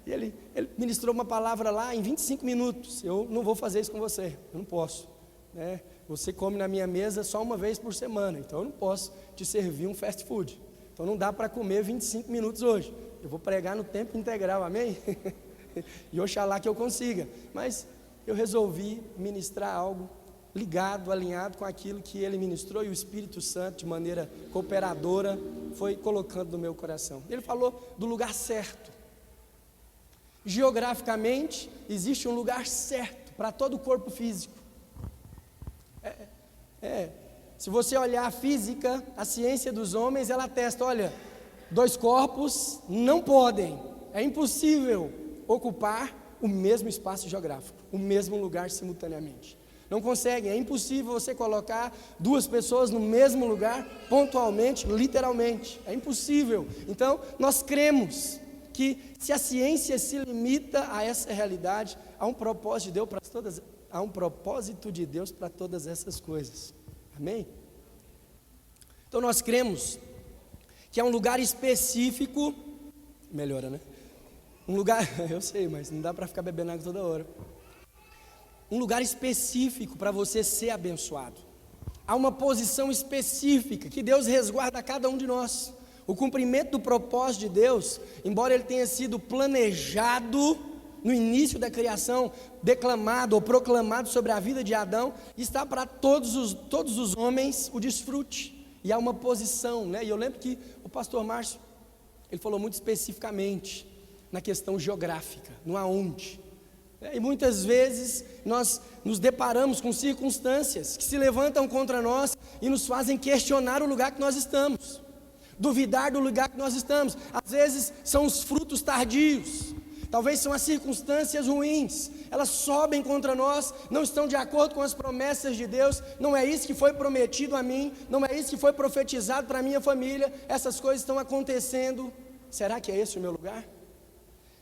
E ele ministrou uma palavra lá em 25 minutos. Eu não vou fazer isso com você, eu não posso, né? Você come na minha mesa só uma vez por semana, então eu não posso te servir um fast food. Então não dá para comer 25 minutos hoje. Eu vou pregar no tempo integral, amém? E oxalá que eu consiga. Mas eu resolvi ministrar algo ligado, alinhado com aquilo que ele ministrou, e o Espírito Santo, de maneira cooperadora, foi colocando no meu coração. Ele falou do lugar certo. Geograficamente, existe um lugar certo para todo o corpo físico. Se você olhar a física, a ciência dos homens, ela atesta, olha, 2 corpos não podem, é impossível ocupar o mesmo espaço geográfico, o mesmo lugar simultaneamente. Não conseguem, é impossível você colocar 2 pessoas no mesmo lugar, pontualmente, literalmente, é impossível. Então, nós cremos que se a ciência se limita a essa realidade, há um propósito de Deus para todas essas coisas, amém? Então nós cremos que é um lugar específico, melhora, né? Um lugar, eu sei, mas não dá para ficar bebendo água toda hora. Um lugar específico para você ser abençoado. Há uma posição específica que Deus resguarda a cada um de nós. O cumprimento do propósito de Deus, embora ele tenha sido planejado no início da criação, declamado ou proclamado sobre a vida de Adão, está para todos os homens o desfrute. E há uma posição, né? E eu lembro que o pastor Márcio, ele falou muito especificamente na questão geográfica, no aonde. E muitas vezes nós nos deparamos com circunstâncias que se levantam contra nós e nos fazem questionar o lugar que nós estamos, duvidar do lugar que nós estamos. Às vezes são os frutos tardios, talvez são as circunstâncias ruins, elas sobem contra nós, não estão de acordo com as promessas de Deus, não é isso que foi prometido a mim, não é isso que foi profetizado para a minha família, essas coisas estão acontecendo. Será que é esse o meu lugar?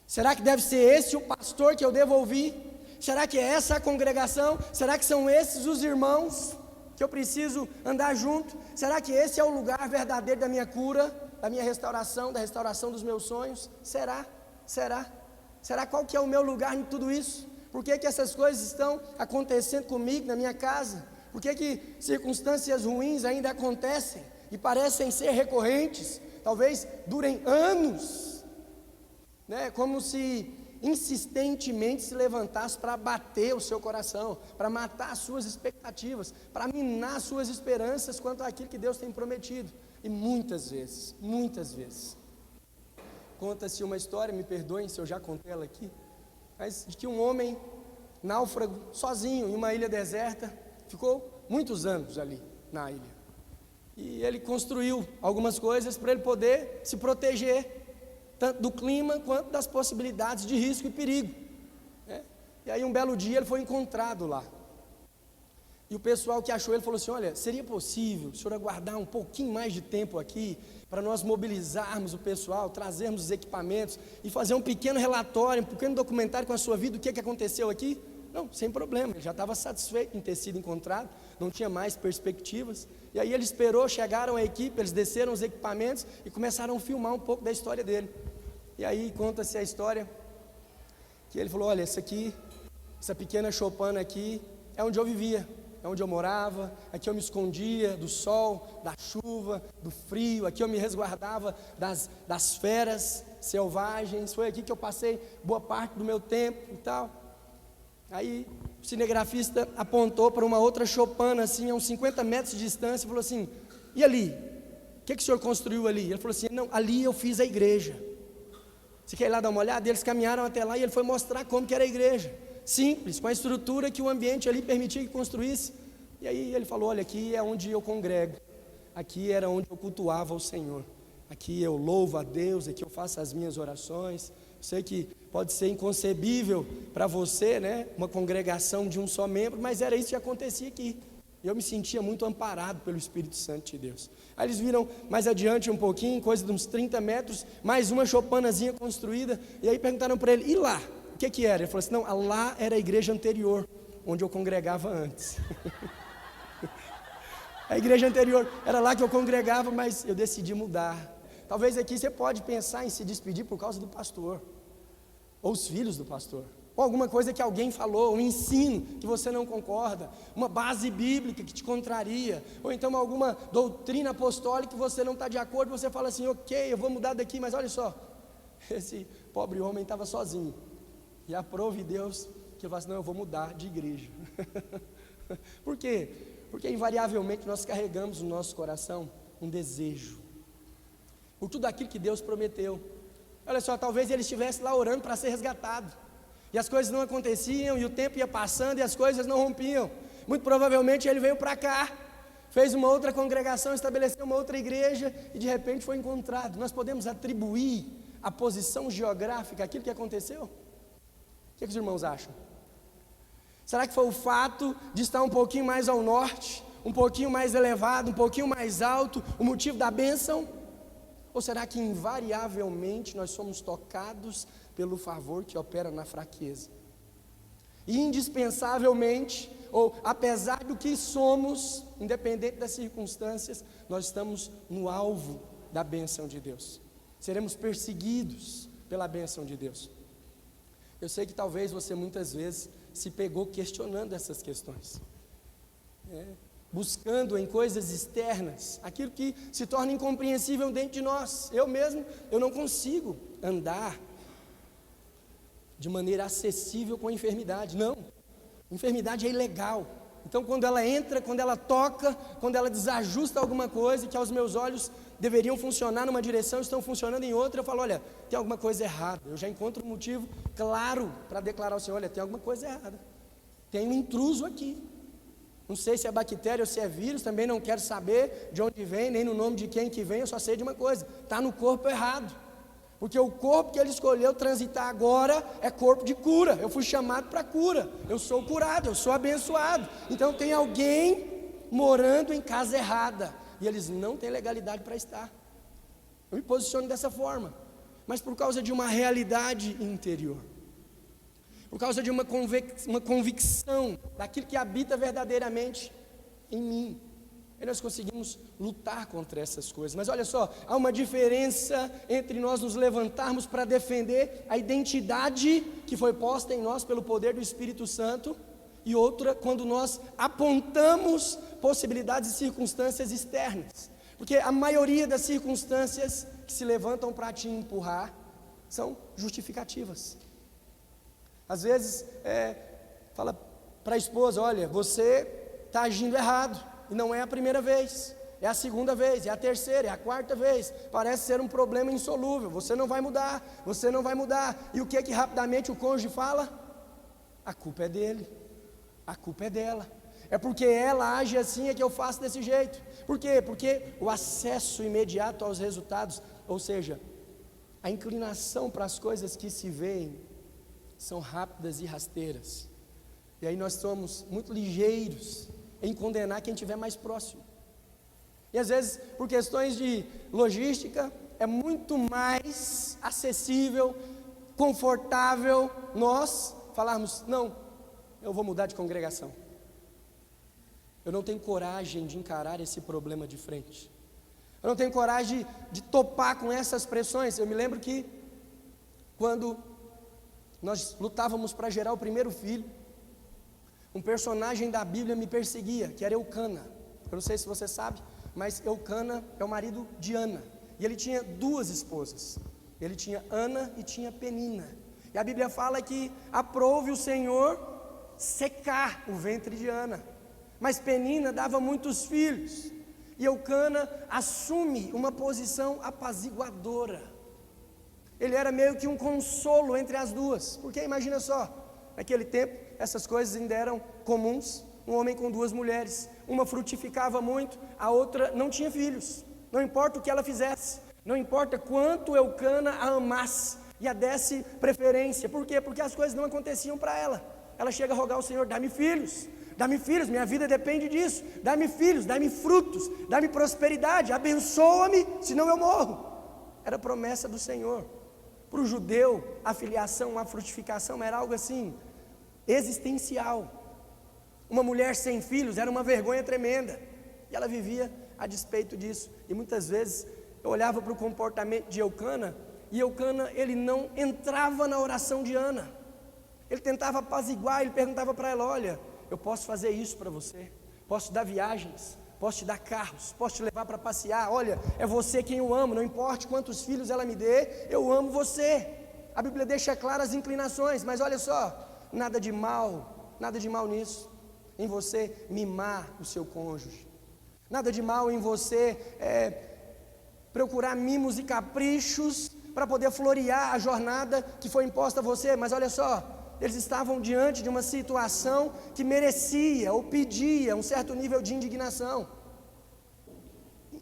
Será que deve ser esse o pastor que eu devo ouvir? Será que é essa a congregação? Será que são esses os irmãos que eu preciso andar junto? Será que esse é o lugar verdadeiro da minha cura, da minha restauração, da restauração dos meus sonhos? Será? Qual que é o meu lugar em tudo isso? Por que essas coisas estão acontecendo comigo, na minha casa? Por que circunstâncias ruins ainda acontecem e parecem ser recorrentes? Talvez durem anos, né? Como se insistentemente se levantasse para bater o seu coração, para matar as suas expectativas, para minar as suas esperanças quanto àquilo que Deus tem prometido. E muitas vezes, conta-se uma história, me perdoem se eu já contei ela aqui, mas de que um homem náufrago, sozinho, em uma ilha deserta, ficou muitos anos ali na ilha. E ele construiu algumas coisas para ele poder se proteger, tanto do clima quanto das possibilidades de risco e perigo, né? E aí um belo dia ele foi encontrado lá. E o pessoal que achou ele falou assim: olha, seria possível o senhor aguardar um pouquinho mais de tempo aqui, para nós mobilizarmos o pessoal, trazermos os equipamentos e fazer um pequeno relatório, um pequeno documentário com a sua vida, o que aconteceu aqui? Não, sem problema, ele já estava satisfeito em ter sido encontrado, não tinha mais perspectivas. E aí ele esperou, chegaram a equipe, eles desceram os equipamentos e começaram a filmar um pouco da história dele. E aí conta-se a história, que ele falou: olha, essa pequena choupana aqui, é onde eu vivia, é onde eu morava, aqui eu me escondia do sol, da chuva, do frio, aqui eu me resguardava das feras selvagens, foi aqui que eu passei boa parte do meu tempo e tal. Aí o cinegrafista apontou para uma outra choupana, assim, a uns 50 metros de distância, e falou assim: e ali? O que o senhor construiu ali? Ele falou assim: não, ali eu fiz a igreja. Você quer ir lá dar uma olhada? Eles caminharam até lá e ele foi mostrar como que era a igreja. Simples, com a estrutura que o ambiente ali permitia que construísse. E aí ele falou: olha, aqui é onde eu congrego, aqui era onde eu cultuava o Senhor, aqui eu louvo a Deus, aqui eu faço as minhas orações. Eu sei que pode ser inconcebível para você, né, uma congregação de um só membro, mas era isso que acontecia aqui. Eu me sentia muito amparado pelo Espírito Santo de Deus. Aí eles viram mais adiante um pouquinho, coisa de uns 30 metros, mais uma choupanazinha construída, e aí perguntaram para ele: e lá? O que era? Ele falou assim: não, lá era a igreja anterior, onde eu congregava antes. A igreja anterior era lá que eu congregava, mas eu decidi mudar. Talvez aqui você pode pensar em se despedir por causa do pastor. ou os filhos do pastor, ou alguma coisa que alguém falou, um ensino que você não concorda, uma base bíblica que te contraria, ou então alguma doutrina apostólica que você não está de acordo, você fala assim, ok, eu vou mudar daqui, mas olha só, esse pobre homem estava sozinho, e aprove Deus que ele fala assim, não, eu vou mudar de igreja. Por quê? Porque invariavelmente nós carregamos no nosso coração um desejo por tudo aquilo que Deus prometeu. Olha só, talvez ele estivesse lá orando para ser resgatado, e as coisas não aconteciam, e o tempo ia passando, e as coisas não rompiam. Muito provavelmente ele veio para cá, fez uma outra congregação, estabeleceu uma outra igreja, e de repente foi encontrado. Nós podemos atribuir a posição geográfica àquilo que aconteceu? O que os irmãos acham? Será que foi o fato de estar um pouquinho mais ao norte, um pouquinho mais elevado, um pouquinho mais alto, o motivo da bênção? Ou será que invariavelmente nós somos tocados pelo favor que opera na fraqueza? E indispensavelmente, ou apesar do que somos, independente das circunstâncias, nós estamos no alvo da bênção de Deus. Seremos perseguidos pela bênção de Deus. Eu sei que talvez você muitas vezes se pegou questionando essas questões, buscando em coisas externas, aquilo que se torna incompreensível dentro de nós. Eu não consigo andar de maneira acessível com a enfermidade, não, enfermidade é ilegal. Então quando ela entra, quando ela toca, quando ela desajusta alguma coisa, que aos meus olhos deveriam funcionar numa direção, estão funcionando em outra, eu falo, olha, tem alguma coisa errada. Eu já encontro um motivo claro para declarar ao Senhor, olha, tem alguma coisa errada, tem um intruso aqui. Não sei se é bactéria ou se é vírus, também não quero saber de onde vem, nem no nome de quem que vem, eu só sei de uma coisa, está no corpo errado. Porque o corpo que ele escolheu transitar agora é corpo de cura. Eu fui chamado para cura, eu sou curado, eu sou abençoado. Então tem alguém morando em casa errada, e eles não têm legalidade para estar. Eu me posiciono dessa forma, mas por causa de uma realidade interior, por causa de uma convicção daquilo que habita verdadeiramente em mim, e nós conseguimos lutar contra essas coisas. Mas olha só, há uma diferença entre nós nos levantarmos para defender a identidade que foi posta em nós pelo poder do Espírito Santo, e outra quando nós apontamos possibilidades e circunstâncias externas, porque a maioria das circunstâncias que se levantam para te empurrar são justificativas. Às vezes fala para a esposa, olha, você está agindo errado, e não é a primeira vez, é a segunda vez, é a terceira, é a quarta vez, parece ser um problema insolúvel, você não vai mudar, e o que rapidamente o cônjuge fala? A culpa é dele, a culpa é dela, é porque ela age assim, é que eu faço desse jeito. Por quê? Porque o acesso imediato aos resultados, ou seja, a inclinação para as coisas que se veem, são rápidas e rasteiras, e aí nós somos muito ligeiros em condenar quem estiver mais próximo, e às vezes por questões de logística, é muito mais acessível, confortável, nós falarmos, não, eu vou mudar de congregação, eu não tenho coragem de encarar esse problema de frente, eu não tenho coragem de topar com essas pressões. Eu me lembro que quando nós lutávamos para gerar o primeiro filho, um personagem da Bíblia me perseguia, que era Eucana. Eu não sei se você sabe, mas Eucana é o marido de Ana, e ele tinha duas esposas, ele tinha Ana e tinha Penina, e a Bíblia fala que aprouve o Senhor secar o ventre de Ana, mas Penina dava muitos filhos, e Eucana assume uma posição apaziguadora, ele era meio que um consolo entre as duas, porque imagina só, naquele tempo essas coisas ainda eram comuns, um homem com duas mulheres, uma frutificava muito, a outra não tinha filhos, não importa o que ela fizesse, não importa quanto Eucana a amasse e a desse preferência. Por quê? Porque as coisas não aconteciam para ela. Ela chega a rogar ao Senhor, dá-me filhos, minha vida depende disso, dá-me filhos, dá-me frutos, dá-me prosperidade, abençoa-me, senão eu morro. Era promessa do Senhor. Para o judeu, a filiação, a frutificação era algo assim, existencial. Uma mulher sem filhos era uma vergonha tremenda, e ela vivia a despeito disso. E muitas vezes eu olhava para o comportamento de Eucana, E Eucana, ele não entrava na oração de Ana. Ele tentava apaziguar, ele perguntava para ela: olha, eu posso fazer isso para você, posso te dar viagens, posso te dar carros, posso te levar para passear, olha, é você quem eu amo, não importa quantos filhos ela me dê, eu amo você. A Bíblia deixa claras as inclinações, mas olha só, nada de mal nisso, em você mimar o seu cônjuge, nada de mal em você procurar mimos e caprichos para poder florear a jornada que foi imposta a você. Mas olha só, eles estavam diante de uma situação que merecia ou pedia um certo nível de indignação.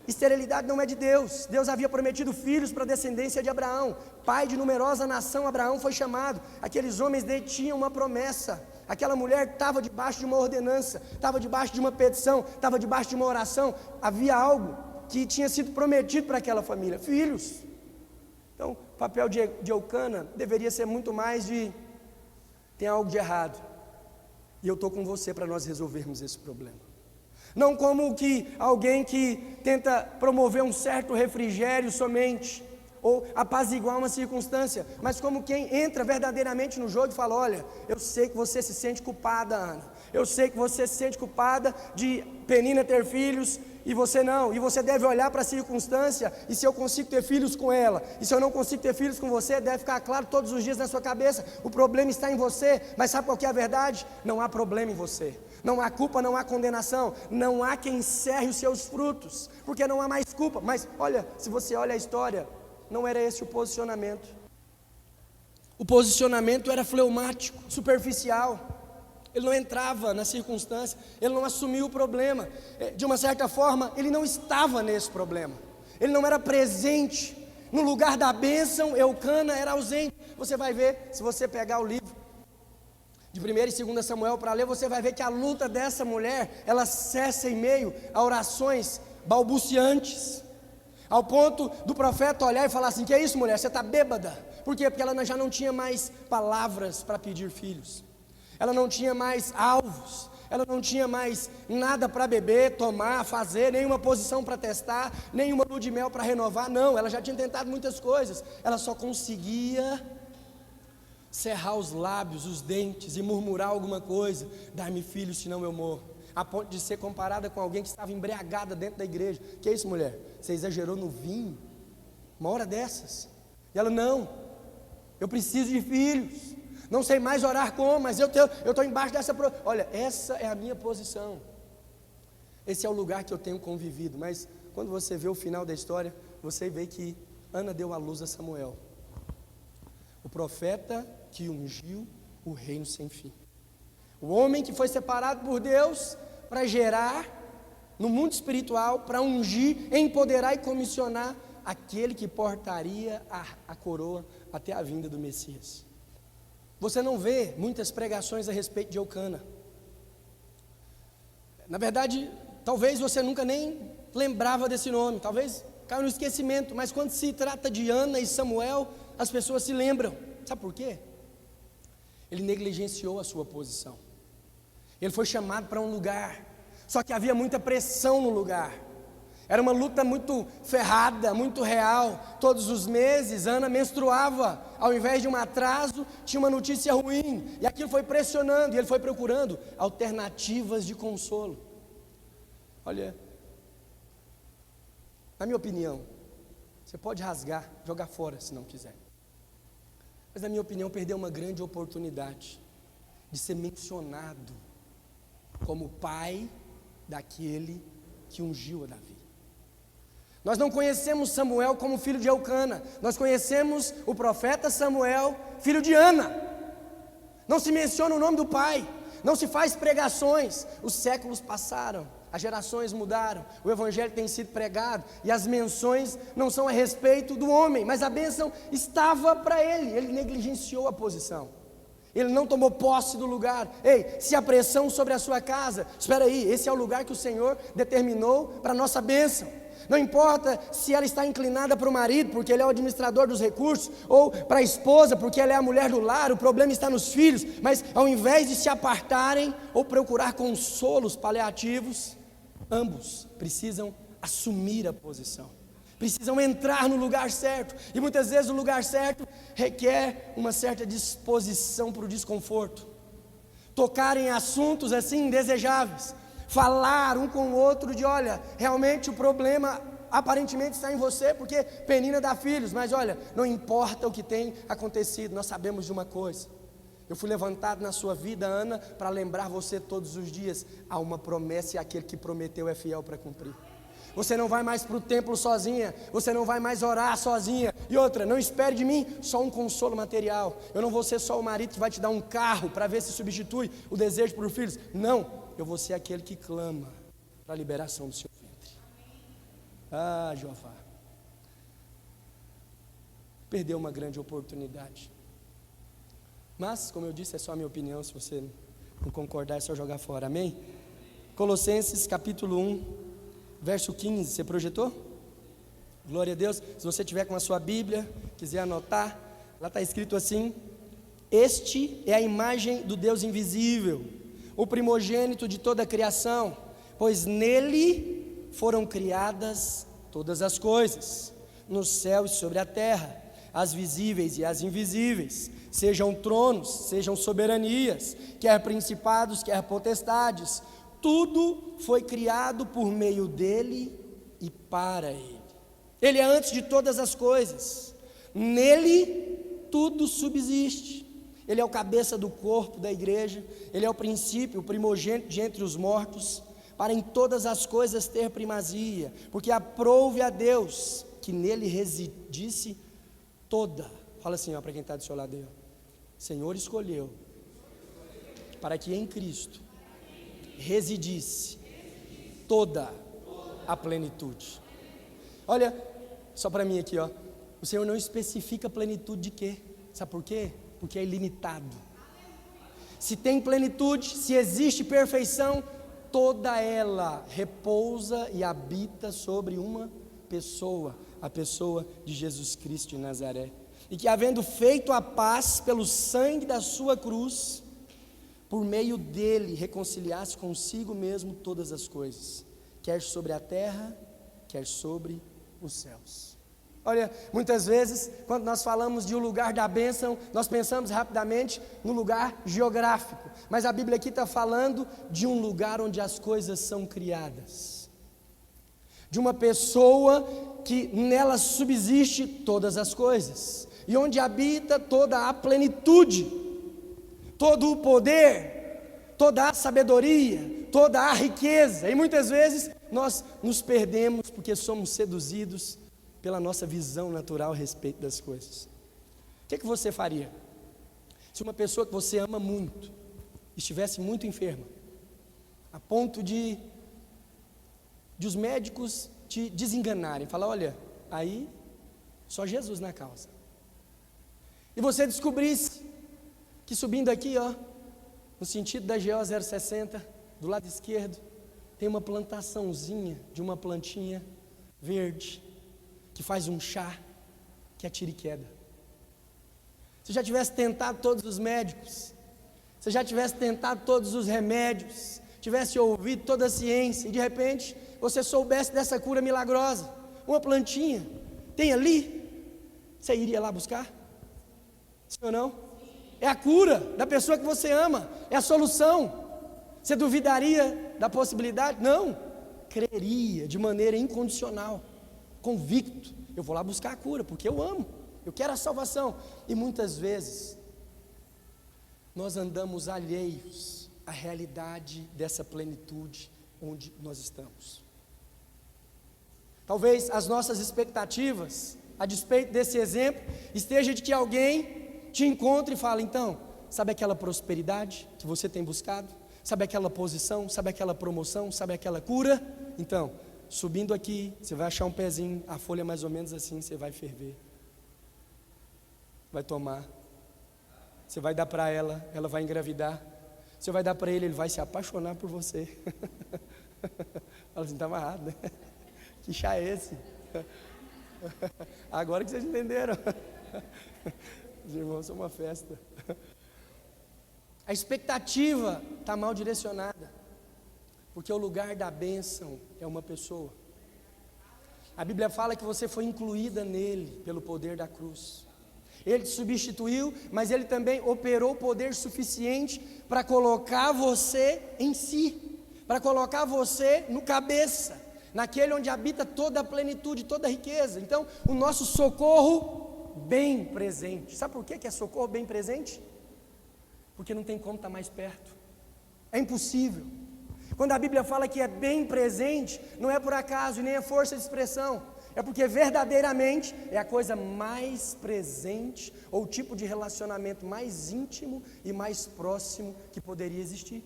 Esterilidade não é de Deus. Deus havia prometido filhos para a descendência de Abraão, pai de numerosa nação. Abraão foi chamado, aqueles homens detinham uma promessa, aquela mulher estava debaixo de uma ordenança, estava debaixo de uma petição, estava debaixo de uma oração, havia algo que tinha sido prometido para aquela família, filhos. Então, o papel de Eucana deveria ser muito mais de: tem algo de errado, e eu estou com você para nós resolvermos esse problema. Não como que alguém que tenta promover um certo refrigério somente, ou apaziguar uma circunstância, mas como quem entra verdadeiramente no jogo e fala: olha, eu sei que você se sente culpada, Ana, eu sei que você se sente culpada de Penina ter filhos, e você não, e você deve olhar para a circunstância, e se eu consigo ter filhos com ela, e se eu não consigo ter filhos com você, deve ficar claro todos os dias na sua cabeça, o problema está em você. Mas sabe qual que é a verdade? Não há problema em você, não há culpa, não há condenação, não há quem encerre os seus frutos, porque não há mais culpa. Mas olha, se você olha a história, não era esse o posicionamento. O posicionamento era fleumático, superficial. Ele não entrava na circunstância, ele não assumia o problema. De uma certa forma, ele não estava nesse problema, ele não era presente. No lugar da bênção, Eucana era ausente. Você vai ver, se você pegar o livro de 1 e 2 Samuel para ler, você vai ver que a luta dessa mulher, ela cessa em meio a orações balbuciantes, ao ponto do profeta olhar e falar assim: que é isso, mulher, você está bêbada? Por quê? Porque ela já não tinha mais palavras para pedir filhos, ela não tinha mais alvos, ela não tinha mais nada para beber, tomar, fazer, nenhuma posição para testar, nenhuma lua de mel para renovar. Não, ela já tinha tentado muitas coisas, ela só conseguia cerrar os lábios, os dentes e murmurar alguma coisa: dá-me filho, senão eu morro. A ponto de ser comparada com alguém que estava embriagada dentro da igreja. Que é isso, mulher? Você exagerou no vinho? Uma hora dessas? E ela: não, eu preciso de filhos, não sei mais orar como, mas eu estou embaixo dessa... Olha, essa é a minha posição, esse é o lugar que eu tenho convivido. Mas quando você vê o final da história, você vê que Ana deu à luz a Samuel, o profeta que ungiu o reino sem fim, o homem que foi separado por Deus para gerar no mundo espiritual, para ungir, empoderar e comissionar aquele que portaria a coroa até a vinda do Messias. Você não vê muitas pregações a respeito de Eucana. Na verdade, talvez você nunca nem lembrava desse nome, talvez caiu no esquecimento, mas quando se trata de Ana e Samuel, as pessoas se lembram. Sabe por quê? Ele negligenciou a sua posição. Ele foi chamado para um lugar, só que havia muita pressão no lugar. Era uma luta muito ferrada, muito real. Todos os meses Ana menstruava, ao invés de um atraso, tinha uma notícia ruim, e aquilo foi pressionando, e ele foi procurando alternativas de consolo. Olha, na minha opinião, você pode rasgar, jogar fora se não quiser, mas na minha opinião perdeu uma grande oportunidade de ser mencionado como pai daquele que ungiu a Davi. Nós não conhecemos Samuel como filho de Eucana, nós conhecemos o profeta Samuel, filho de Ana. Não se menciona o nome do pai, não se faz pregações. Os séculos passaram, as gerações mudaram, o evangelho tem sido pregado, e as menções não são a respeito do homem, mas a bênção estava para ele negligenciou a posição, ele não tomou posse do lugar. Ei, se a pressão sobre a sua casa, espera aí, esse é o lugar que o Senhor determinou para a nossa bênção. Não importa se ela está inclinada para o marido, porque ele é o administrador dos recursos, ou para a esposa, porque ela é a mulher do lar, o problema está nos filhos. Mas ao invés de se apartarem ou procurar consolos paliativos, ambos precisam assumir a posição. precisam entrar no lugar certo, e muitas vezes o lugar certo requer uma certa disposição para o desconforto, tocar em assuntos assim indesejáveis, falar um com o outro de olha, realmente o problema aparentemente está em você, porque Penina dá filhos, mas olha, não importa o que tem acontecido, nós sabemos de uma coisa, eu fui levantado na sua vida, Ana, para lembrar você todos os dias, há uma promessa e aquele que prometeu é fiel para cumprir. Você não vai mais para o templo sozinha, você não vai mais orar sozinha. E outra, não espere de mim só um consolo material. Eu não vou ser só o marido que vai te dar um carro para ver se substitui o desejo por filhos. Não, eu vou ser aquele que clama para a liberação do seu ventre. Ah, Jeová, perdeu uma grande oportunidade. Mas, como eu disse, é só a minha opinião, se você não concordar é só jogar fora, amém? Colossenses capítulo 1, verso 15, você projetou? Glória a Deus. Se você tiver com a sua Bíblia, quiser anotar, lá está escrito assim: este é a imagem do Deus invisível, o primogênito de toda a criação, pois nele foram criadas todas as coisas, no céu e sobre a terra, as visíveis e as invisíveis, sejam tronos, sejam soberanias, quer principados, quer potestades, tudo foi criado por meio dele e para ele. Ele é antes de todas as coisas, nele tudo subsiste. Ele é o cabeça do corpo da igreja, ele é o princípio, o primogênito de entre os mortos, para em todas as coisas ter primazia, porque aprouve a Deus que nele residisse toda. Fala assim, para quem está do seu lado aí, o Senhor escolheu para que em Cristo residisse toda a plenitude. Olha, só para mim aqui, o Senhor não especifica plenitude de quê? Sabe por quê? Porque é ilimitado. Se tem plenitude, se existe perfeição, toda ela repousa e habita sobre uma pessoa, a pessoa de Jesus Cristo de Nazaré. E que havendo feito a paz pelo sangue da sua cruz, por meio dele reconciliasse consigo mesmo todas as coisas, quer sobre a terra, quer sobre os céus. Olha, muitas vezes, quando nós falamos de um lugar da bênção, nós pensamos rapidamente no lugar geográfico, mas a Bíblia aqui está falando de um lugar onde as coisas são criadas, de uma pessoa que nela subsiste todas as coisas, e onde habita toda a plenitude, todo o poder, toda a sabedoria, toda a riqueza. E muitas vezes nós nos perdemos porque somos seduzidos pela nossa visão natural a respeito das coisas. O que você faria se uma pessoa que você ama muito estivesse muito enferma, a ponto de os médicos te desenganarem, falar, olha, aí só Jesus na causa, e você descobrisse que subindo aqui, no sentido da GO 060, do lado esquerdo, tem uma plantaçãozinha de uma plantinha verde, que faz um chá, que é tira e queda. Se já tivesse tentado todos os médicos, se já tivesse tentado todos os remédios, tivesse ouvido toda a ciência, e de repente, você soubesse dessa cura milagrosa, uma plantinha, tem ali, você iria lá buscar? Sim ou não? É a cura da pessoa que você ama, é a solução. Você duvidaria da possibilidade? Não, creria de maneira incondicional, convicto, eu vou lá buscar a cura, porque eu amo, eu quero a salvação. E muitas vezes, nós andamos alheios à realidade dessa plenitude onde nós estamos. Talvez as nossas expectativas, a despeito desse exemplo, esteja de que alguém te encontre e fala, então, sabe aquela prosperidade que você tem buscado? Sabe aquela posição? Sabe aquela promoção? Sabe aquela cura? Então, subindo aqui, você vai achar um pezinho, a folha mais ou menos assim, você vai ferver, vai tomar, você vai dar para ela, ela vai engravidar, você vai dar para ele, ele vai se apaixonar por você. Fala assim, está amarrado, né? Que chá é esse? Agora que vocês entenderam. Os irmãos são uma festa. A expectativa está mal direcionada, porque o lugar da bênção é uma pessoa. A Bíblia fala que você foi incluída nele pelo poder da cruz. Ele te substituiu, mas ele também operou poder suficiente para colocar você em si, para colocar você no cabeça, naquele onde habita toda a plenitude, toda a riqueza. Então, o nosso socorro bem presente. Sabe por que é socorro bem presente? Porque não tem como estar mais perto. É impossível. Quando a Bíblia fala que é bem presente, não é por acaso e nem é força de expressão. É porque verdadeiramente é a coisa mais presente, ou o tipo de relacionamento mais íntimo e mais próximo que poderia existir.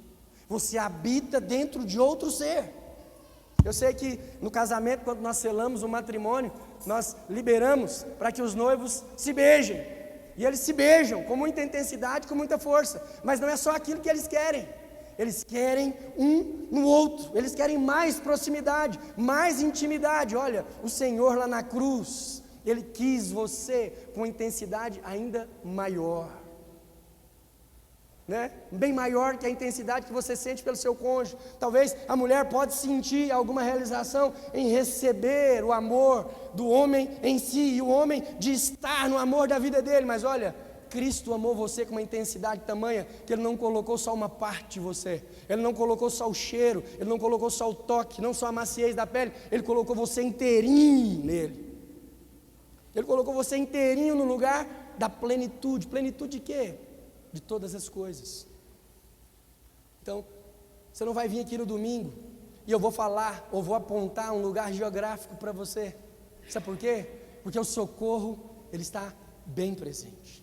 Você habita dentro de outro ser. Eu sei que no casamento, quando nós selamos o matrimônio, nós liberamos para que os noivos se beijem. E eles se beijam com muita intensidade, com muita força. Mas não é só aquilo que eles querem. Eles querem um no outro, eles querem mais proximidade, mais intimidade. Olha, o Senhor lá na cruz, Ele quis você com intensidade ainda maior, né? Bem maior que a intensidade que você sente pelo seu cônjuge. Talvez a mulher pode sentir alguma realização em receber o amor do homem em si, e o homem de estar no amor da vida dele, mas olha, Cristo amou você com uma intensidade tamanha que Ele não colocou só uma parte de você, Ele não colocou só o cheiro, Ele não colocou só o toque, não só a maciez da pele, Ele colocou você inteirinho nele. Ele colocou você inteirinho no lugar da plenitude. Plenitude de quê? De todas as coisas. Então, você não vai vir aqui no domingo e eu vou falar ou vou apontar um lugar geográfico para você. Sabe por quê? Porque o socorro, ele está bem presente.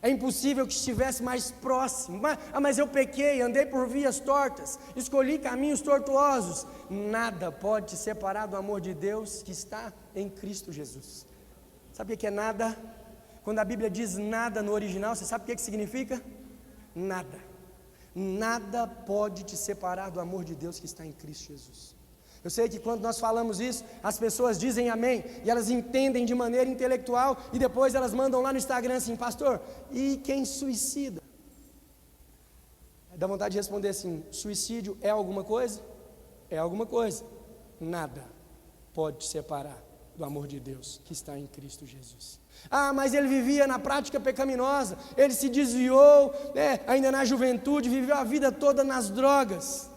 É impossível que estivesse mais próximo. Mas eu pequei, andei por vias tortas, escolhi caminhos tortuosos. Nada pode te separar do amor de Deus que está em Cristo Jesus. Sabe o que é nada? Quando a Bíblia diz nada no original, você sabe o que significa? Nada. Nada pode te separar do amor de Deus que está em Cristo Jesus. Eu sei que quando nós falamos isso, as pessoas dizem amém, e elas entendem de maneira intelectual, e depois elas mandam lá no Instagram assim: pastor, e quem suicida? Dá vontade de responder assim: suicídio é alguma coisa? É alguma coisa. Nada pode te separar do amor de Deus que está em Cristo Jesus. Ah, mas ele vivia na prática pecaminosa, ele se desviou, ainda na juventude, viveu a vida toda nas drogas.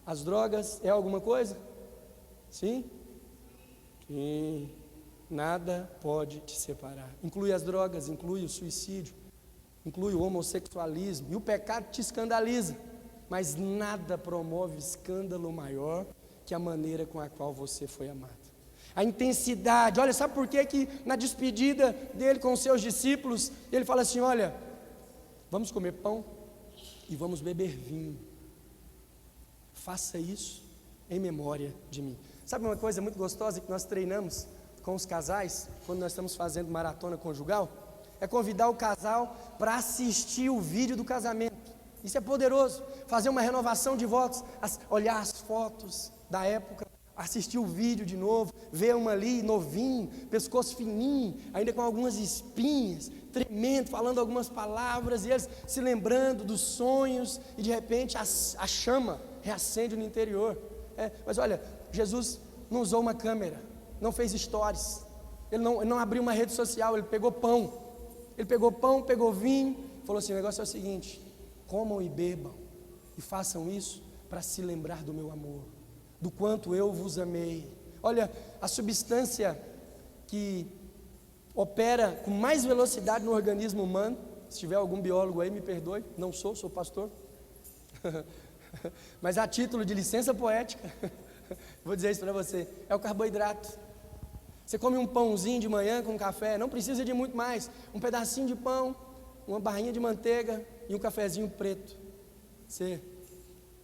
As drogas é alguma coisa? Sim? Sim. Nada pode te separar. Inclui as drogas, inclui o suicídio, inclui o homossexualismo, e o pecado te escandaliza, mas nada promove escândalo maior que a maneira com a qual você foi amado. A intensidade, olha, sabe por que na despedida dele com os seus discípulos, ele fala assim: olha, vamos comer pão e vamos beber vinho. Faça isso em memória de mim. Sabe uma coisa muito gostosa que nós treinamos com os casais, quando nós estamos fazendo maratona conjugal? É convidar o casal para assistir o vídeo do casamento. Isso é poderoso. Fazer uma renovação de votos, olhar as fotos da época, assistir o vídeo de novo, ver uma ali novinho, pescoço fininho, ainda com algumas espinhas, tremendo, falando algumas palavras, e eles se lembrando dos sonhos, e de repente a chama reacende no interior. Mas olha, Jesus não usou uma câmera, não fez stories, ele não abriu uma rede social, ele pegou pão, pegou vinho, falou assim: o negócio é o seguinte, comam e bebam, e façam isso para se lembrar do meu amor, do quanto eu vos amei. Olha, a substância que opera com mais velocidade no organismo humano, se tiver algum biólogo aí, me perdoe, não sou pastor, mas a título de licença poética, vou dizer isso para você, é o carboidrato. Você come um pãozinho de manhã com café, não precisa de muito mais, um pedacinho de pão, uma barrinha de manteiga e um cafezinho preto, você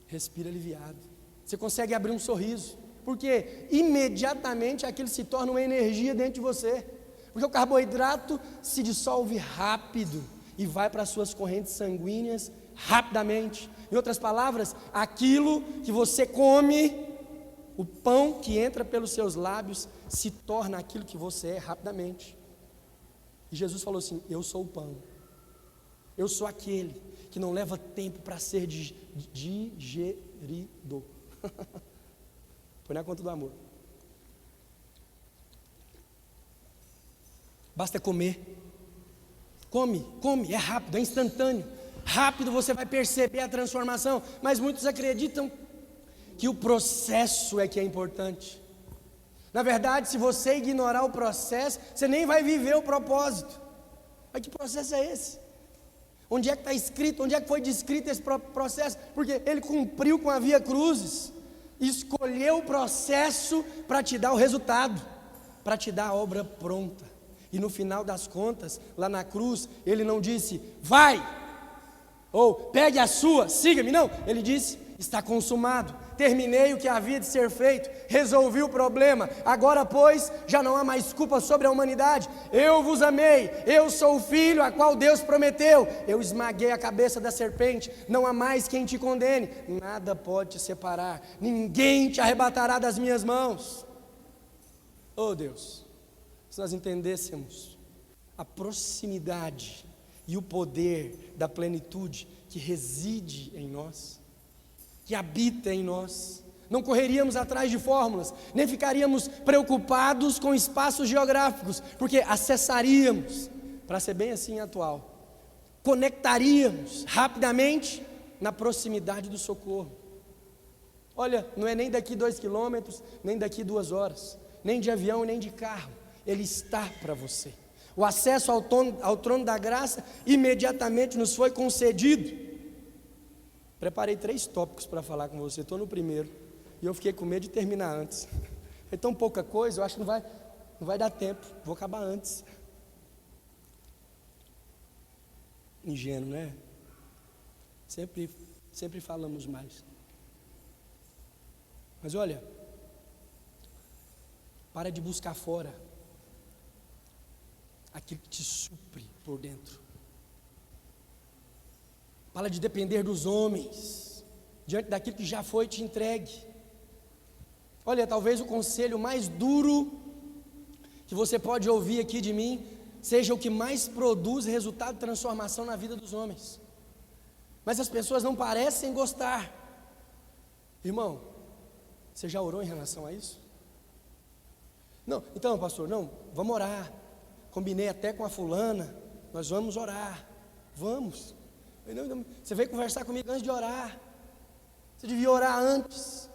respira aliviado, você consegue abrir um sorriso, porque imediatamente aquilo se torna uma energia dentro de você, porque o carboidrato se dissolve rápido e vai para as suas correntes sanguíneas rapidamente. Em outras palavras, aquilo que você come, o pão que entra pelos seus lábios, se torna aquilo que você é rapidamente. E Jesus falou assim: eu sou o pão, eu sou aquele que não leva tempo para ser digerido. Põe na conta do amor. Basta comer. Come, é rápido, é instantâneo. Rápido você vai perceber a transformação. Mas muitos acreditam que o processo é que é importante. Na verdade, se você ignorar o processo, você nem vai viver o propósito. Mas que processo é esse? Onde é que está escrito, onde é que foi descrito esse processo? Porque ele cumpriu com a via cruzes, escolheu o processo para te dar o resultado, para te dar a obra pronta. E no final das contas, lá na cruz, ele não disse, vai, ou pegue a sua, siga-me, não. Ele disse, está consumado, terminei o que havia de ser feito, resolvi o problema, agora pois, já não há mais culpa sobre a humanidade, eu vos amei, eu sou o filho a qual Deus prometeu, eu esmaguei a cabeça da serpente, não há mais quem te condene, nada pode te separar, ninguém te arrebatará das minhas mãos. Oh Deus, se nós entendêssemos a proximidade e o poder da plenitude que reside em nós, que habita em nós, não correríamos atrás de fórmulas, nem ficaríamos preocupados com espaços geográficos, porque acessaríamos, para ser bem assim atual, conectaríamos rapidamente na proximidade do socorro. Olha, não é nem daqui 2 quilômetros, nem daqui 2 horas, nem de avião, nem de carro, ele está para você. O acesso ao trono da graça imediatamente nos foi concedido. Preparei 3 tópicos para falar com você, estou no primeiro, e eu fiquei com medo de terminar antes. É tão pouca coisa, eu acho que não vai dar tempo, vou acabar antes. Ingênuo, né? Sempre falamos mais. Mas olha, para de buscar fora aquilo que te supre por dentro. Para de depender dos homens, diante daquilo que já foi te entregue. Olha, talvez o conselho mais duro que você pode ouvir aqui de mim, seja o que mais produz resultado de transformação na vida dos homens. Mas as pessoas não parecem gostar. Irmão, você já orou em relação a isso? Não, então pastor, não, vamos orar. Combinei até com a fulana, nós vamos orar. Vamos. Você veio conversar comigo antes de orar. Você devia orar antes.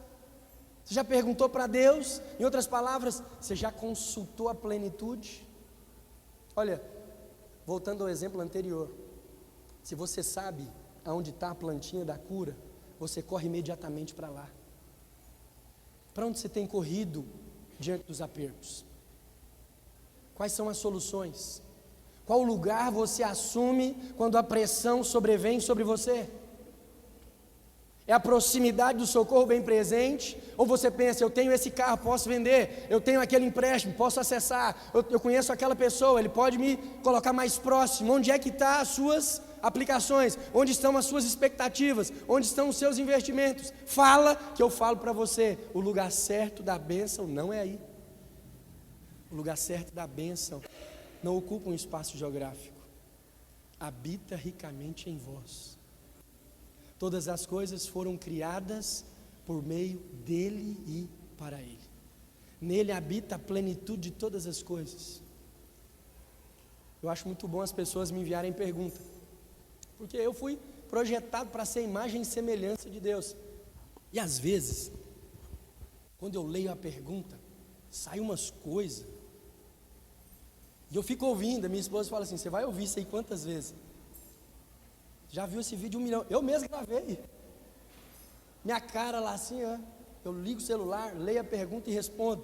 Você já perguntou para Deus? Em outras palavras, você já consultou a plenitude? Olha, voltando ao exemplo anterior, se você sabe aonde está a plantinha da cura, você corre imediatamente para lá. Para onde você tem corrido diante dos apertos? Quais são as soluções? Qual lugar você assume quando a pressão sobrevém sobre você? É a proximidade do socorro bem presente? Ou você pensa, eu tenho esse carro, posso vender, eu tenho aquele empréstimo, posso acessar, eu conheço aquela pessoa, ele pode me colocar mais próximo. Onde é que estão as suas aplicações? Onde estão as suas expectativas? Onde estão os seus investimentos? Fala, que eu falo para você, o lugar certo da bênção não é aí. O lugar certo da bênção não ocupa um espaço geográfico, habita ricamente em vós. Todas as coisas foram criadas por meio dele e para ele. Nele habita a plenitude de todas as coisas. Eu acho muito bom as pessoas me enviarem pergunta, porque eu fui projetado para ser imagem e semelhança de Deus. E às vezes, quando eu leio a pergunta, saem umas coisas, e eu fico ouvindo, a minha esposa fala assim, você vai ouvir isso aí quantas vezes? Já viu esse vídeo 1 milhão? Eu mesmo gravei. Minha cara lá assim, ó, eu ligo o celular, leio a pergunta e respondo.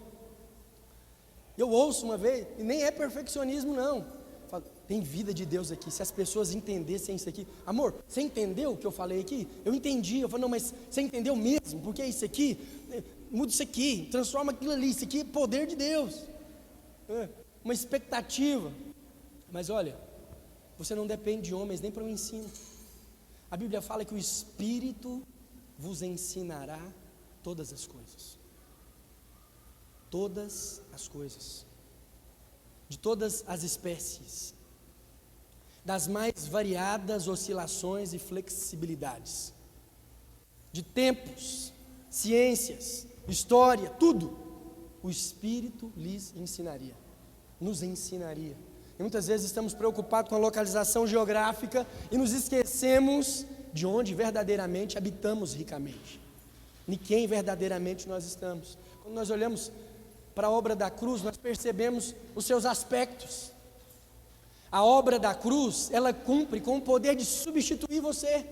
Eu ouço uma vez, e nem é perfeccionismo não. Falo, tem vida de Deus aqui, se as pessoas entendessem isso aqui. Amor, você entendeu o que eu falei aqui? Eu entendi, eu falo, não, mas você entendeu mesmo? Porque é isso aqui, muda isso aqui, transforma aquilo ali, isso aqui é poder de Deus. Uma expectativa. Mas olha, você não depende de homens nem para o ensino. A Bíblia fala que o Espírito vos ensinará todas as coisas. Todas as coisas. De todas as espécies. Das mais variadas oscilações e flexibilidades. De tempos, ciências, história, tudo. O Espírito lhes ensinaria. Nos ensinaria. E muitas vezes estamos preocupados com a localização geográfica e nos esquecemos de onde verdadeiramente habitamos ricamente, em quem verdadeiramente nós estamos. Quando nós olhamos para a obra da cruz, nós percebemos os seus aspectos. A obra da cruz, ela cumpre com o poder de substituir você.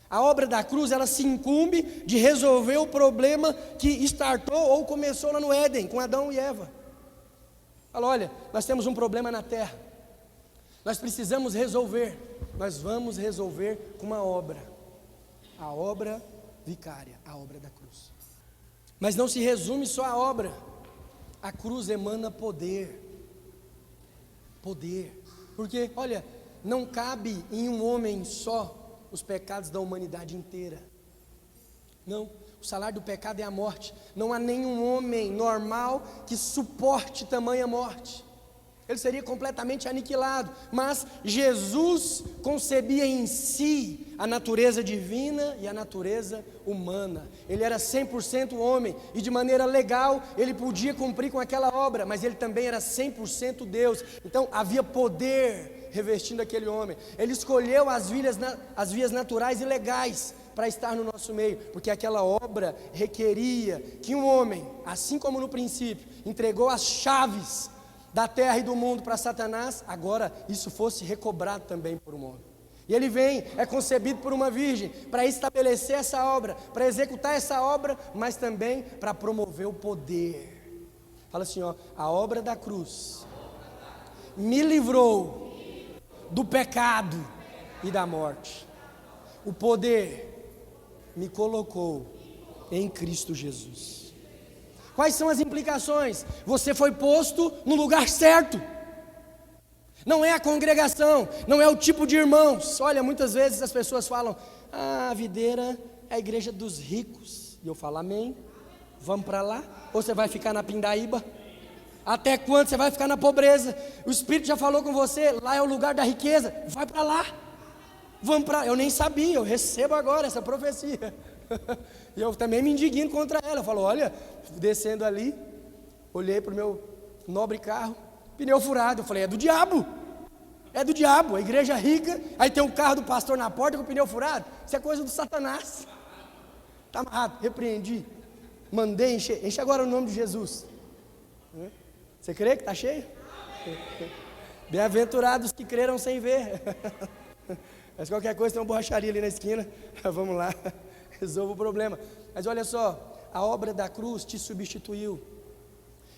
A obra da cruz, ela se incumbe de resolver o problema que startou ou começou lá no Éden, com Adão e Eva. Fala, olha, nós temos um problema na terra, nós precisamos resolver, nós vamos resolver com uma obra, a obra vicária, a obra da cruz. Mas não se resume só à obra, a cruz emana poder, porque, olha, não cabe em um homem só os pecados da humanidade inteira. Não, o salário do pecado é a morte. Não há nenhum homem normal que suporte tamanha morte. Ele seria completamente aniquilado. Mas Jesus concebia em si a natureza divina e a natureza humana. Ele era 100% homem e de maneira legal ele podia cumprir com aquela obra, mas ele também era 100% Deus. Então havia poder revestindo aquele homem. Ele escolheu as vias naturais e legais para estar no nosso meio, porque aquela obra requeria que um homem, assim como no princípio, entregou as chaves da terra e do mundo para Satanás, agora isso fosse recobrado também por um homem. E ele vem, é concebido por uma virgem, para estabelecer essa obra, para executar essa obra, mas também para promover o poder. Fala assim, ó, a obra da cruz me livrou do pecado e da morte. O poder me colocou em Cristo Jesus. Quais são as implicações? Você foi posto no lugar certo. Não é a congregação, não é o tipo de irmãos. Olha, muitas vezes as pessoas falam, a videira é a igreja dos ricos. E eu falo, amém, vamos para lá? Ou você vai ficar na pindaíba? Até quando você vai ficar na pobreza? O Espírito já falou com você, lá é o lugar da riqueza, vai para lá. Vamos para, eu nem sabia, eu recebo agora essa profecia. E eu também me indigno contra ela. Eu falo, olha, descendo ali, olhei para o meu nobre carro, pneu furado. Eu falei, é do diabo, a igreja rica, aí tem um carro do pastor na porta com o pneu furado. Isso é coisa do Satanás. Está amarrado, repreendi, mandei encher, enche agora o nome de Jesus. Você crê que está cheio? Bem-aventurados que creram sem ver. Mas qualquer coisa tem uma borracharia ali na esquina. Vamos lá, resolva o problema. Mas olha só, a obra da cruz te substituiu,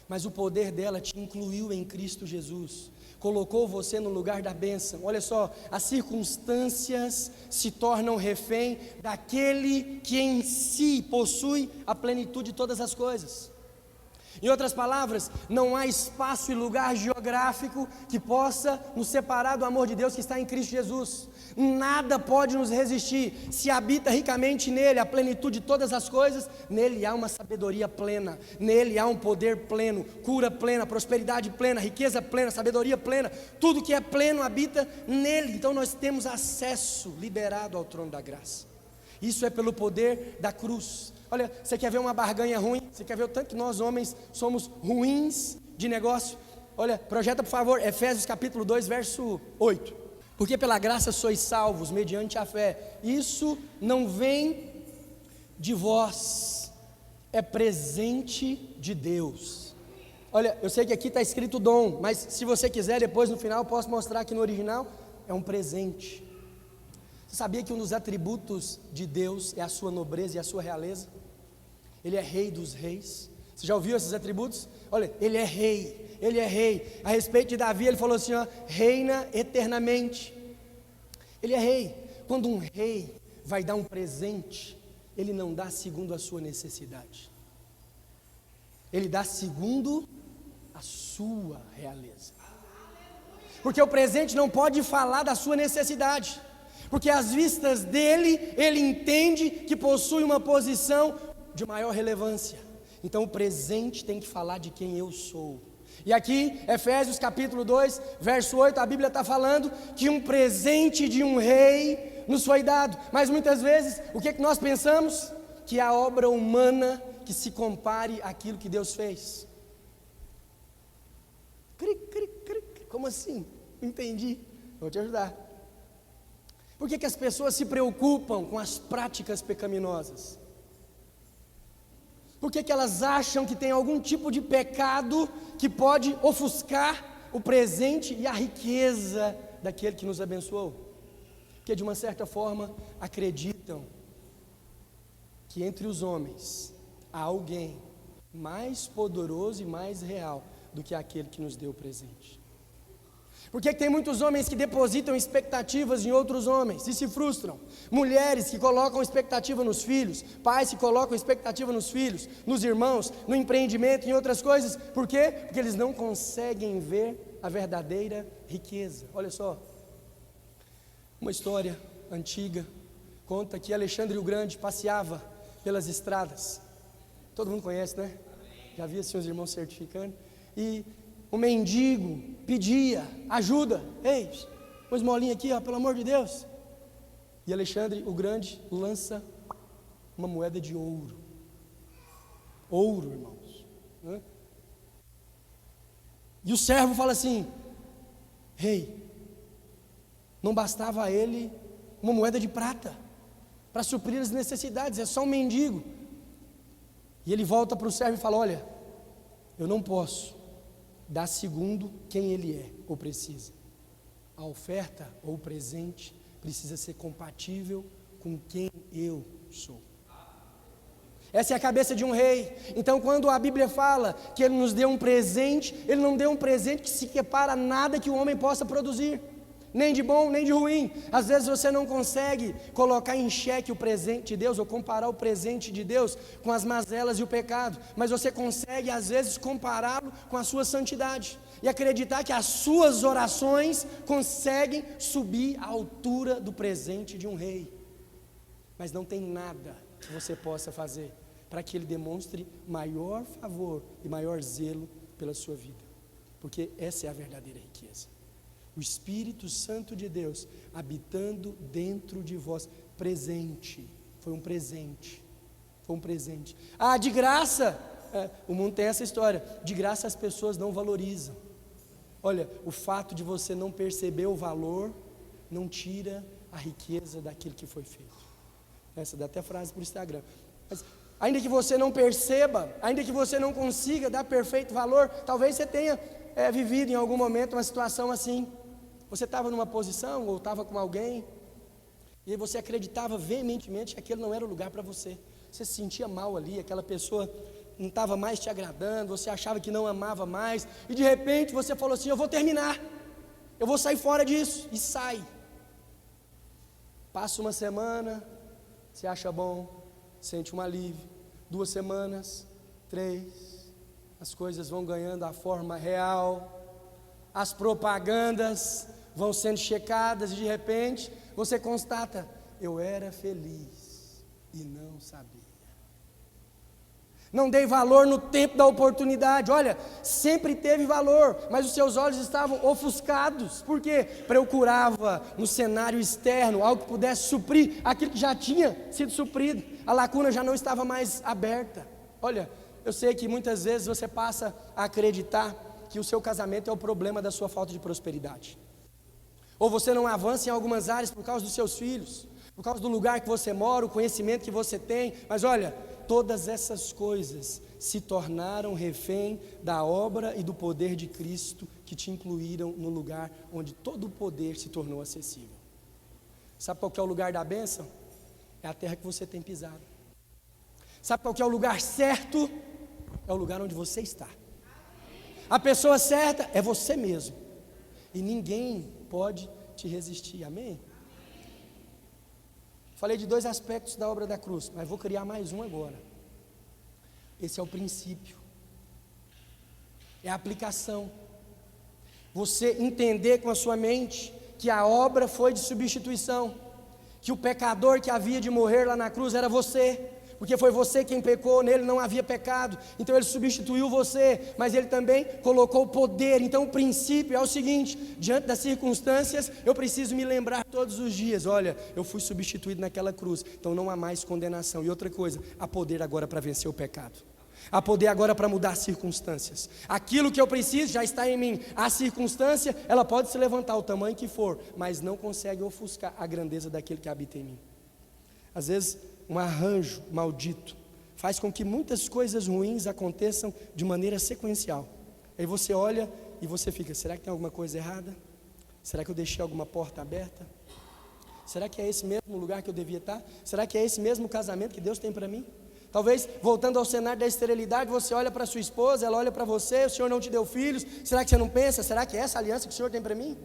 mas o poder dela te incluiu em Cristo Jesus, colocou você no lugar da bênção. Olha só, as circunstâncias se tornam refém daquele que em si possui a plenitude de todas as coisas. Em outras palavras, não há espaço e lugar geográfico que possa nos separar do amor de Deus que está em Cristo Jesus. Nada pode nos resistir. Se habita ricamente nele a plenitude de todas as coisas, nele há uma sabedoria plena, nele há um poder pleno, cura plena, prosperidade plena, riqueza plena, sabedoria plena. Tudo que é pleno habita nele. Então nós temos acesso liberado ao trono da graça. Isso é pelo poder da cruz. Olha, você quer ver uma barganha ruim? Você quer ver o tanto que nós homens somos ruins de negócio? Olha, projeta por favor, Efésios capítulo 2, verso 8. Porque pela graça sois salvos, mediante a fé. Isso não vem de vós, é presente de Deus. Olha, eu sei que aqui está escrito dom, mas se você quiser, depois no final eu posso mostrar aqui no original, é um presente. Você sabia que um dos atributos de Deus é a sua nobreza e a sua realeza? Ele é rei dos reis. Você já ouviu esses atributos? Olha, ele é rei, ele é rei. A respeito de Davi, ele falou assim, ó, reina eternamente. Ele é rei. Quando um rei vai dar um presente, ele não dá segundo a sua necessidade. Ele dá segundo a sua realeza. Porque o presente não pode falar da sua necessidade. Porque às vistas dele, ele entende que possui uma posição de maior relevância. Então o presente tem que falar de quem eu sou. E aqui, Efésios capítulo 2, verso 8, a Bíblia está falando que um presente de um rei nos foi dado. Mas muitas vezes, o que nós pensamos? Que a obra humana que se compare àquilo que Deus fez. Como assim? Não entendi. Vou te ajudar. Por que as pessoas se preocupam com as práticas pecaminosas? Por que elas acham que tem algum tipo de pecado que pode ofuscar o presente e a riqueza daquele que nos abençoou? Porque de uma certa forma acreditam que entre os homens há alguém mais poderoso e mais real do que aquele que nos deu o presente. Por que tem muitos homens que depositam expectativas em outros homens e se frustram? Mulheres que colocam expectativa nos filhos, pais que colocam expectativa nos filhos, nos irmãos, no empreendimento, em outras coisas. Por quê? Porque eles não conseguem ver a verdadeira riqueza. Olha só, uma história antiga conta que Alexandre o Grande passeava pelas estradas. Todo mundo conhece, né? Já vi assim os irmãos certificando. E o mendigo pedia ajuda. Ei, uma esmolinha aqui, ó, pelo amor de Deus. E Alexandre o Grande lança uma moeda de ouro. Ouro, irmãos, né? E o servo fala assim: rei, não bastava a ele uma moeda de prata para suprir as necessidades, é só um mendigo. E ele volta para o servo e fala: olha, eu não posso dar segundo quem ele é ou precisa. A oferta ou o presente precisa ser compatível com quem eu sou. Essa é a cabeça de um rei. Então, quando a Bíblia fala que ele nos deu um presente, ele não deu um presente que se equipara a nada que o homem possa produzir, nem de bom, nem de ruim. Às vezes você não consegue colocar em xeque o presente de Deus, ou comparar o presente de Deus com as mazelas e o pecado, mas você consegue às vezes compará-lo com a sua santidade, e acreditar que as suas orações conseguem subir à altura do presente de um rei. Mas não tem nada que você possa fazer para que ele demonstre maior favor e maior zelo pela sua vida, porque essa é a verdadeira riqueza. O Espírito Santo de Deus habitando dentro de vós, presente, foi um presente, Ah, de graça, o mundo tem essa história, de graça as pessoas não valorizam. Olha, o fato de você não perceber o valor, não tira a riqueza daquilo que foi feito. Essa dá até frase para o Instagram. Mas, ainda que você não perceba, ainda que você não consiga dar perfeito valor, talvez você tenha vivido em algum momento uma situação assim. Você estava numa posição, ou estava com alguém, e aí você acreditava veementemente que aquele não era o lugar para você. Você se sentia mal ali, aquela pessoa não estava mais te agradando, você achava que não amava mais, e de repente você falou assim: eu vou terminar, eu vou sair fora disso, e sai. Passa uma semana, você acha bom, sente um alívio. 2 semanas, 3, as coisas vão ganhando a forma real, as propagandas vão sendo checadas, e de repente você constata: eu era feliz e não sabia. Não dei valor no tempo da oportunidade. Olha, sempre teve valor, mas os seus olhos estavam ofuscados. Por quê? Procurava no cenário externo algo que pudesse suprir aquilo que já tinha sido suprido. A lacuna já não estava mais aberta. Olha, eu sei que muitas vezes você passa a acreditar que o seu casamento é o problema da sua falta de prosperidade, ou você não avança em algumas áreas por causa dos seus filhos, por causa do lugar que você mora, o conhecimento que você tem. Mas olha, todas essas coisas se tornaram refém da obra e do poder de Cristo, que te incluíram no lugar onde todo o poder se tornou acessível. Sabe qual que é o lugar da bênção? É a terra que você tem pisado. Sabe qual que é o lugar certo? É o lugar onde você está. A pessoa certa é você mesmo, e ninguém pode te resistir. Amém? Falei de 2 aspectos da obra da cruz, mas vou criar mais um agora. Esse é o princípio, é a aplicação. Você entender com a sua mente que a obra foi de substituição, que o pecador que havia de morrer lá na cruz era você, porque foi você quem pecou, nele não havia pecado, então ele substituiu você, mas ele também colocou o poder. Então o princípio é o seguinte: diante das circunstâncias, eu preciso me lembrar todos os dias: olha, eu fui substituído naquela cruz, então não há mais condenação. E outra coisa, há poder agora para vencer o pecado. Há poder agora para mudar circunstâncias. Aquilo que eu preciso já está em mim. A circunstância, ela pode se levantar o tamanho que for, mas não consegue ofuscar a grandeza daquele que habita em mim. Às vezes, um arranjo maldito faz com que muitas coisas ruins aconteçam de maneira sequencial. Aí você olha e você fica, será que tem alguma coisa errada? Será que eu deixei alguma porta aberta? Será que é esse mesmo lugar que eu devia estar? Será que é esse mesmo casamento que Deus tem para mim? Talvez, voltando ao cenário da esterilidade, você olha para sua esposa, ela olha para você, o Senhor não te deu filhos, será que você não pensa, será que é essa aliança que o Senhor tem para mim?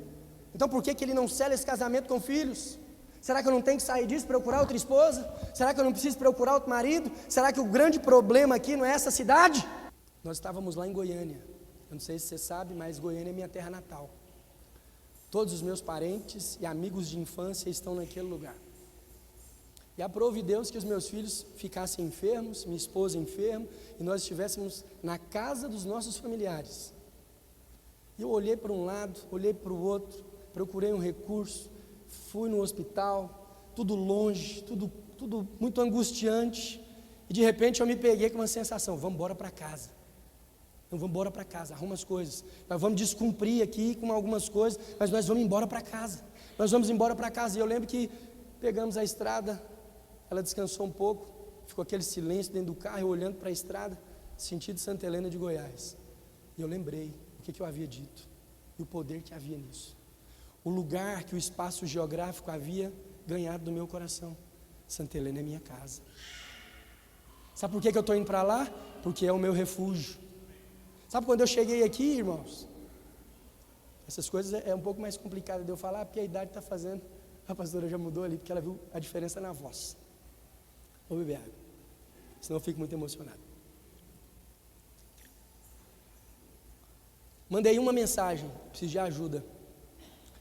Então por que Ele não sela esse casamento com filhos? Será que eu não tenho que sair disso, procurar outra esposa? Será que eu não preciso procurar outro marido? Será que o grande problema aqui não é essa cidade? Nós estávamos lá em Goiânia, eu não sei se você sabe, mas Goiânia é minha terra natal. Todos os meus parentes e amigos de infância estão naquele lugar. E aprove Deus que os meus filhos ficassem enfermos, minha esposa enferma, e nós estivéssemos na casa dos nossos familiares. E eu olhei para um lado, olhei para o outro, procurei um recurso, fui no hospital, tudo longe, tudo muito angustiante, e de repente eu me peguei com uma sensação, vamos embora para casa. Então vamos embora para casa, arruma as coisas. Nós vamos descumprir aqui com algumas coisas, mas nós vamos embora para casa. Nós vamos embora para casa. E eu lembro que pegamos a estrada, ela descansou um pouco, ficou aquele silêncio dentro do carro, eu olhando para a estrada, sentido Santa Helena de Goiás. E eu lembrei o que eu havia dito e o poder que havia nisso. O lugar que o espaço geográfico havia ganhado do meu coração. Santa Helena é minha casa. Sabe por que eu estou indo para lá? Porque é o meu refúgio. Sabe quando eu cheguei aqui, irmãos? Essas coisas é um pouco mais complicado de eu falar, porque a idade está fazendo. A pastora já mudou ali, porque ela viu a diferença na voz. Vou beber água, senão eu fico muito emocionado. Mandei uma mensagem, preciso de ajuda.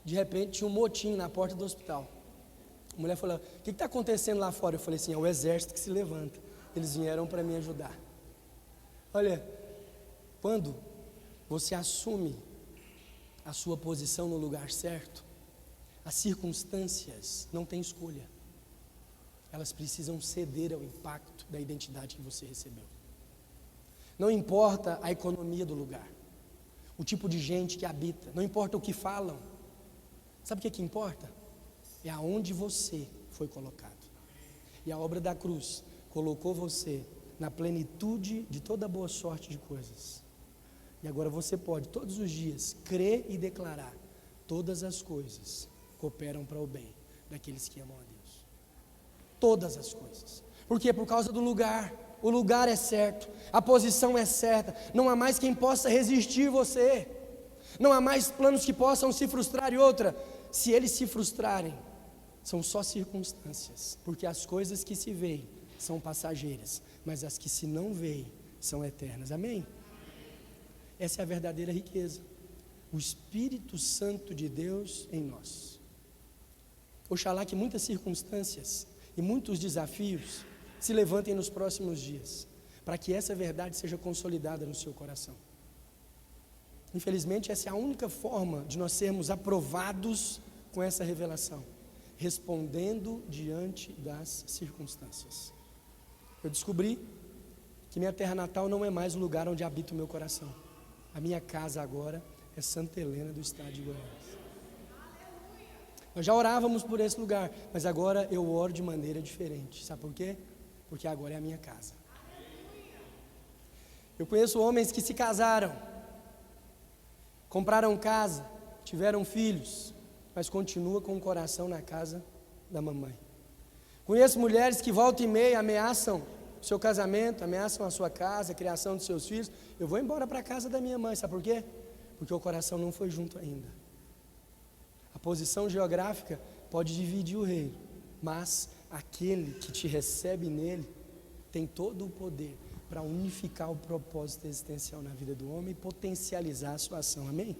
De repente tinha um motim na porta do hospital. A mulher falou, o que está acontecendo lá fora? Eu falei assim, é o exército que se levanta. Eles vieram para me ajudar. Olha, quando você assume a sua posição no lugar certo, as circunstâncias não têm escolha. Elas precisam ceder ao impacto da identidade que você recebeu. Não importa a economia do lugar, o tipo de gente que habita, não importa o que falam. Sabe o que importa? É aonde você foi colocado. E a obra da cruz colocou você na plenitude de toda boa sorte de coisas. E agora você pode, todos os dias, crer e declarar: todas as coisas cooperam para o bem daqueles que amam a Deus. Todas as coisas. Por quê? Por causa do lugar. O lugar é certo, a posição é certa. Não há mais quem possa resistir você. Não há mais planos que possam se frustrar. E outra, se eles se frustrarem, são só circunstâncias. Porque as coisas que se veem são passageiras, mas as que se não veem são eternas. Amém? Essa é a verdadeira riqueza. O Espírito Santo de Deus em nós. Oxalá que muitas circunstâncias e muitos desafios se levantem nos próximos dias, para que essa verdade seja consolidada no seu coração. Infelizmente, essa é a única forma de nós sermos aprovados com essa revelação, respondendo diante das circunstâncias. Eu descobri que minha terra natal não é mais o lugar onde habita o meu coração. A minha casa agora é Santa Helena do estado de Goiás. Nós já orávamos por esse lugar, mas agora eu oro de maneira diferente. Sabe por quê? Porque agora é a minha casa. Eu conheço homens que se casaram, compraram casa, tiveram filhos, mas continuam com o coração na casa da mamãe. Conheço mulheres que volta e meia ameaçam o seu casamento, ameaçam a sua casa, a criação dos seus filhos. Eu vou embora para a casa da minha mãe, sabe por quê? Porque o coração não foi junto ainda. A posição geográfica pode dividir o reino, mas aquele que te recebe nele tem todo o poder para unificar o propósito existencial na vida do homem e potencializar a sua ação, amém?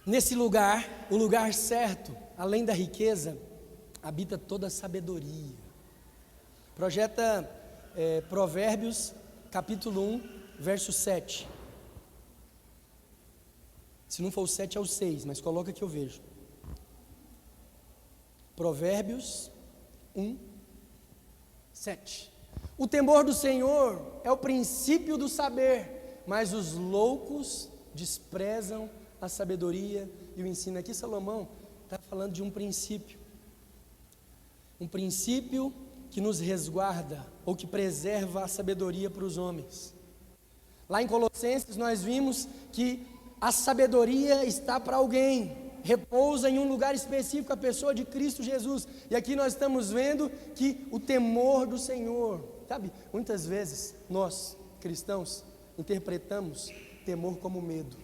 Nesse lugar, o lugar certo, além da riqueza, habita toda a sabedoria. Projeta Provérbios, capítulo 1, verso 7. Se não for o 7 é o 6, mas coloca que eu vejo. Provérbios 1, 7. O temor do Senhor é o princípio do saber, mas os loucos desprezam a sabedoria e o ensino. Aqui Salomão está falando de um princípio que nos resguarda, ou que preserva a sabedoria para os homens. Lá em Colossenses nós vimos que a sabedoria está para alguém, repousa em um lugar específico, a pessoa de Cristo Jesus. E aqui nós estamos vendo que o temor do Senhor, sabe, muitas vezes nós, cristãos, interpretamos temor como medo.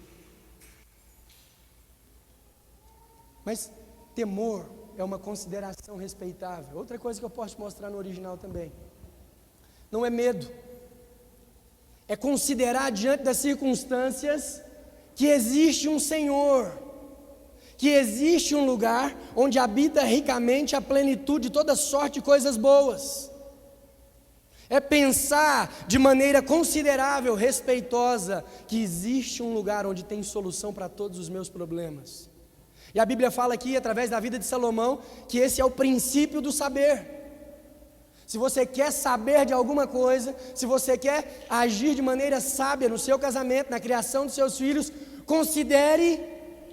Mas temor é uma consideração respeitável. Outra coisa que eu posso te mostrar no original também, não é medo, é considerar diante das circunstâncias que existe um Senhor, que existe um lugar onde habita ricamente a plenitude de toda sorte de coisas boas. É pensar de maneira considerável, respeitosa, que existe um lugar onde tem solução para todos os meus problemas. E a Bíblia fala aqui, através da vida de Salomão, que esse é o princípio do saber. Se você quer saber de alguma coisa, se você quer agir de maneira sábia no seu casamento, na criação dos seus filhos, considere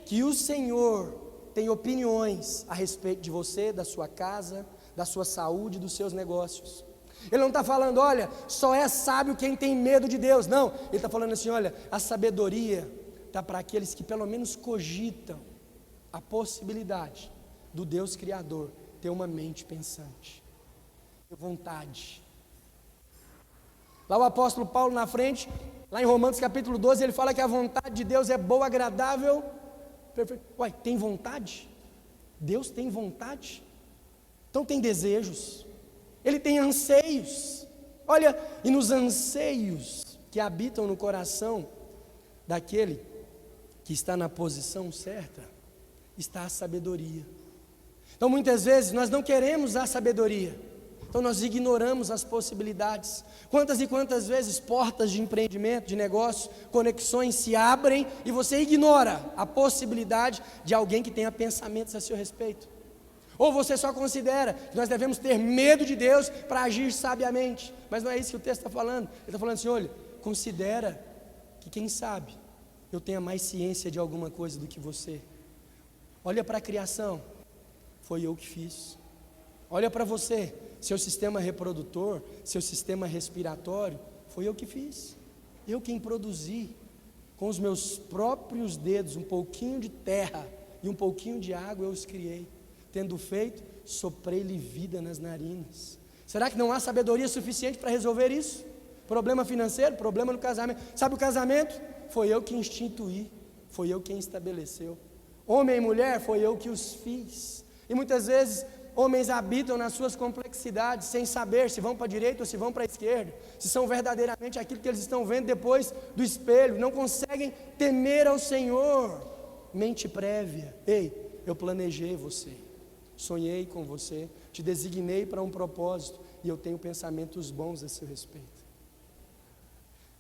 que o Senhor tem opiniões a respeito de você, da sua casa, da sua saúde, dos seus negócios. Ele não está falando, olha, só é sábio quem tem medo de Deus. Não, ele está falando assim, olha, a sabedoria está para aqueles que pelo menos cogitam a possibilidade do Deus Criador ter uma mente pensante, ter vontade. Lá o apóstolo Paulo na frente, lá em Romanos capítulo 12, ele fala que a vontade de Deus é boa, agradável, perfeita. Uai, tem vontade? Deus tem vontade? Então tem desejos, Ele tem anseios. Olha, e nos anseios que habitam no coração daquele que está na posição certa, está a sabedoria. Então muitas vezes nós não queremos a sabedoria, então nós ignoramos as possibilidades. Quantas e quantas vezes portas de empreendimento, de negócio, conexões se abrem e você ignora a possibilidade de alguém que tenha pensamentos a seu respeito. Ou você só considera que nós devemos ter medo de Deus para agir sabiamente, mas não é isso que o texto está falando. Ele está falando assim, olha, considera que quem sabe eu tenha mais ciência de alguma coisa do que você. Olha para a criação, foi eu que fiz. Olha para você, seu sistema reprodutor, seu sistema respiratório, foi eu que fiz. Eu quem produzi, com os meus próprios dedos, um pouquinho de terra e um pouquinho de água eu os criei. Tendo feito, soprei-lhe vida nas narinas. Será que não há sabedoria suficiente para resolver isso? Problema financeiro, problema no casamento. Sabe o casamento? Foi eu que instituí, foi eu quem estabeleceu. Homem e mulher, foi eu que os fiz. E muitas vezes, homens habitam nas suas complexidades, sem saber se vão para a direita ou se vão para a esquerda, se são verdadeiramente aquilo que eles estão vendo depois do espelho, não conseguem temer ao Senhor. Mente prévia, ei, eu planejei você, sonhei com você, te designei para um propósito, e eu tenho pensamentos bons a seu respeito.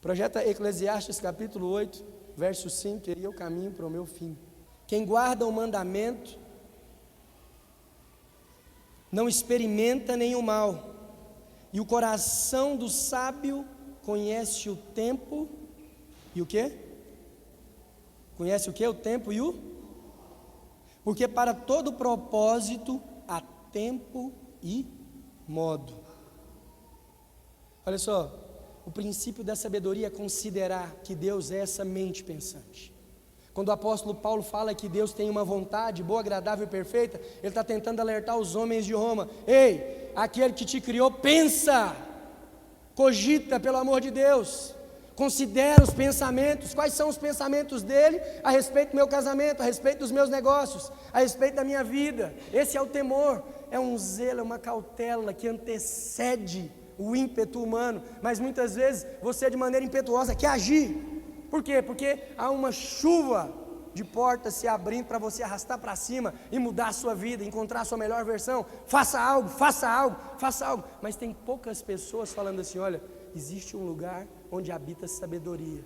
Projeta Eclesiastes capítulo 8, verso 5, e eu caminho para o meu fim. Quem guarda o mandamento não experimenta nenhum mal, e o coração do sábio conhece o tempo e o quê? Conhece o quê? O tempo e o? Porque para todo propósito há tempo e modo. Olha só, o princípio da sabedoria é considerar que Deus é essa mente pensante. Quando o apóstolo Paulo fala que Deus tem uma vontade boa, agradável e perfeita, ele está tentando alertar os homens de Roma. Ei, aquele que te criou, pensa, cogita, pelo amor de Deus, considera os pensamentos. Quais são os pensamentos dele a respeito do meu casamento, a respeito dos meus negócios, a respeito da minha vida? Esse é o temor, é um zelo, é uma cautela que antecede o ímpeto humano, mas muitas vezes você de maneira impetuosa quer agir. Por quê? Porque há uma chuva de portas se abrindo para você arrastar para cima e mudar a sua vida, encontrar a sua melhor versão. Faça algo, faça algo, faça algo. Mas tem poucas pessoas falando assim, olha, existe um lugar onde habita sabedoria.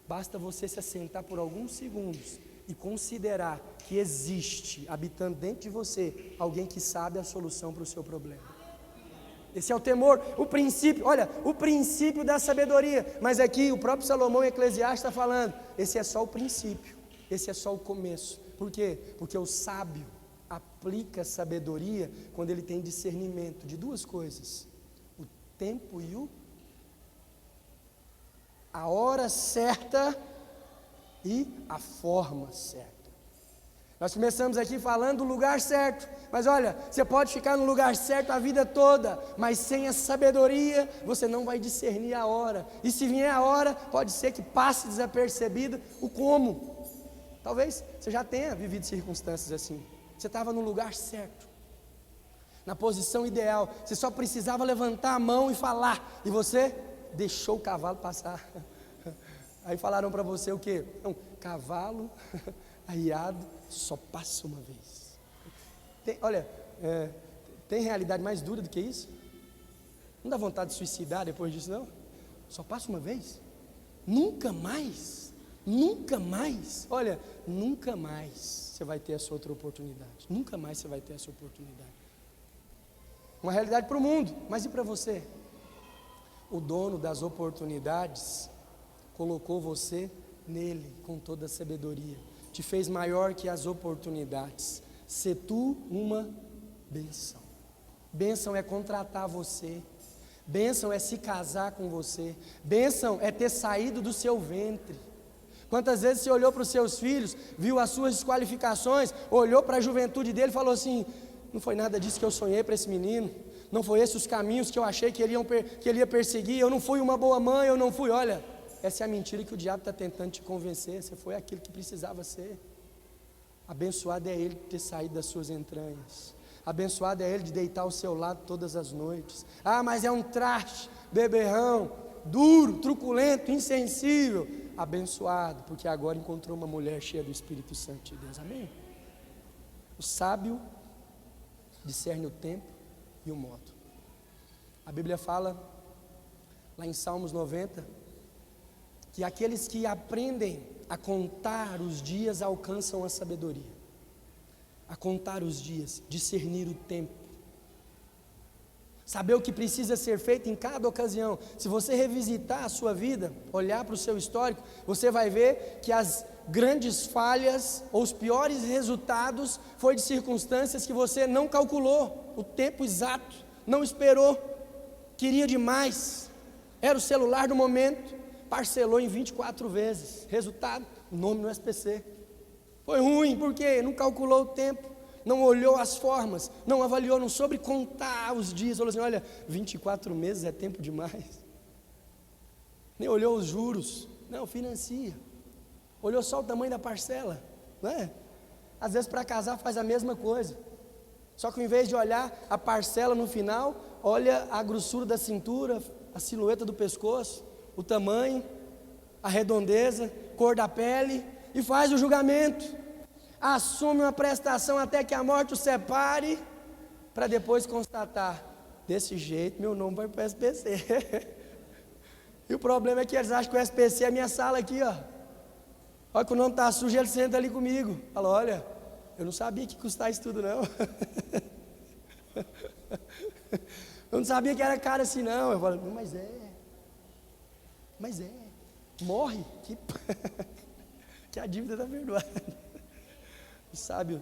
Basta você se assentar por alguns segundos e considerar que existe, habitando dentro de você, alguém que sabe a solução para o seu problema. Esse é o temor, o princípio, olha, o princípio da sabedoria. Mas aqui o próprio Salomão em Eclesiastes está falando, esse é só o princípio, esse é só o começo. Por quê? Porque o sábio aplica sabedoria quando ele tem discernimento de duas coisas: o tempo e a hora certa e a forma certa. Nós começamos aqui falando do lugar certo, mas olha, você pode ficar no lugar certo a vida toda, mas sem a sabedoria, você não vai discernir a hora, e se vier a hora, pode ser que passe desapercebido o como. Talvez você já tenha vivido circunstâncias assim, você estava no lugar certo, na posição ideal, você só precisava levantar a mão e falar, e você deixou o cavalo passar. Aí falaram para você o quê? Não, cavalo arriado só passa uma vez. Tem realidade mais dura do que isso? Não dá vontade de suicidar depois disso, não? Só passa uma vez? Nunca mais? Nunca mais? Olha, nunca mais você vai ter essa outra oportunidade. Nunca mais você vai ter essa oportunidade. Uma realidade para o mundo, mas e para você? O dono das oportunidades colocou você nele com toda a sabedoria, te fez maior que as oportunidades. Se tu uma bênção. Bênção é contratar você, bênção é se casar com você, bênção é ter saído do seu ventre. Quantas vezes você olhou para os seus filhos, viu as suas desqualificações, olhou para a juventude dele e falou assim: não foi nada disso que eu sonhei para esse menino, não foi esses os caminhos que eu achei que ele ia perseguir, eu não fui uma boa mãe, eu não fui. Olha, essa é a mentira que o diabo está tentando te convencer. Você foi aquilo que precisava ser. Abençoado é ele de ter saído das suas entranhas, abençoado é ele de deitar ao seu lado todas as noites. Ah, mas é um traste, beberrão, duro, truculento, insensível. Abençoado, porque agora encontrou uma mulher cheia do Espírito Santo de Deus. Amém? O sábio discerne o tempo e o modo. A Bíblia fala lá em Salmos 90 que aqueles que aprendem a contar os dias alcançam a sabedoria. A contar os dias, discernir o tempo, saber o que precisa ser feito em cada ocasião. Se você revisitar a sua vida, olhar para o seu histórico, você vai ver que as grandes falhas ou os piores resultados foi de circunstâncias que você não calculou o tempo exato, não esperou, queria demais, era o celular do momento, parcelou em 24 vezes, resultado, o nome no SPC. Foi ruim, porque não calculou o tempo, não olhou as formas, não avaliou, não soube contar os dias, falou assim: olha, 24 meses é tempo demais. Nem olhou os juros, não, financia, olhou só o tamanho da parcela, não é? Às vezes para casar faz a mesma coisa, só que ao invés de olhar a parcela no final, olha a grossura da cintura, a silhueta do pescoço, o tamanho, a redondeza, cor da pele, e faz o julgamento, assume uma prestação até que a morte o separe, para depois constatar: desse jeito meu nome vai para o SPC. E o problema é que eles acham que o SPC é a minha sala aqui, ó. Olha que o nome está sujo, ele senta ali comigo, fala: olha, eu não sabia que custava isso tudo não. Eu não sabia que era caro assim não. Eu falo: mas é, morre, que a dívida está perdoada. Sabe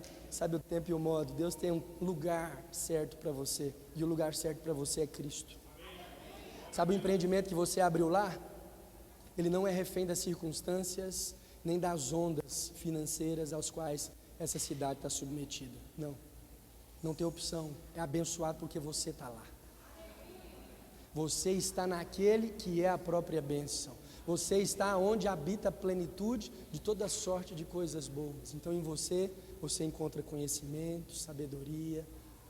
o tempo e o modo. Deus tem um lugar certo para você, e o lugar certo para você é Cristo. Sabe o empreendimento que você abriu lá? Ele não é refém das circunstâncias, nem das ondas financeiras aos quais essa cidade está submetida. Não tem opção, é abençoado porque você está lá. Você está naquele que é a própria bênção. Você está onde habita a plenitude de toda sorte de coisas boas. Então em você encontra conhecimento, sabedoria,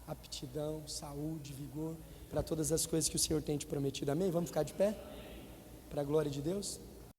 aptidão, saúde, vigor, para todas as coisas que o Senhor tem te prometido. Amém? Vamos ficar de pé? Para a glória de Deus.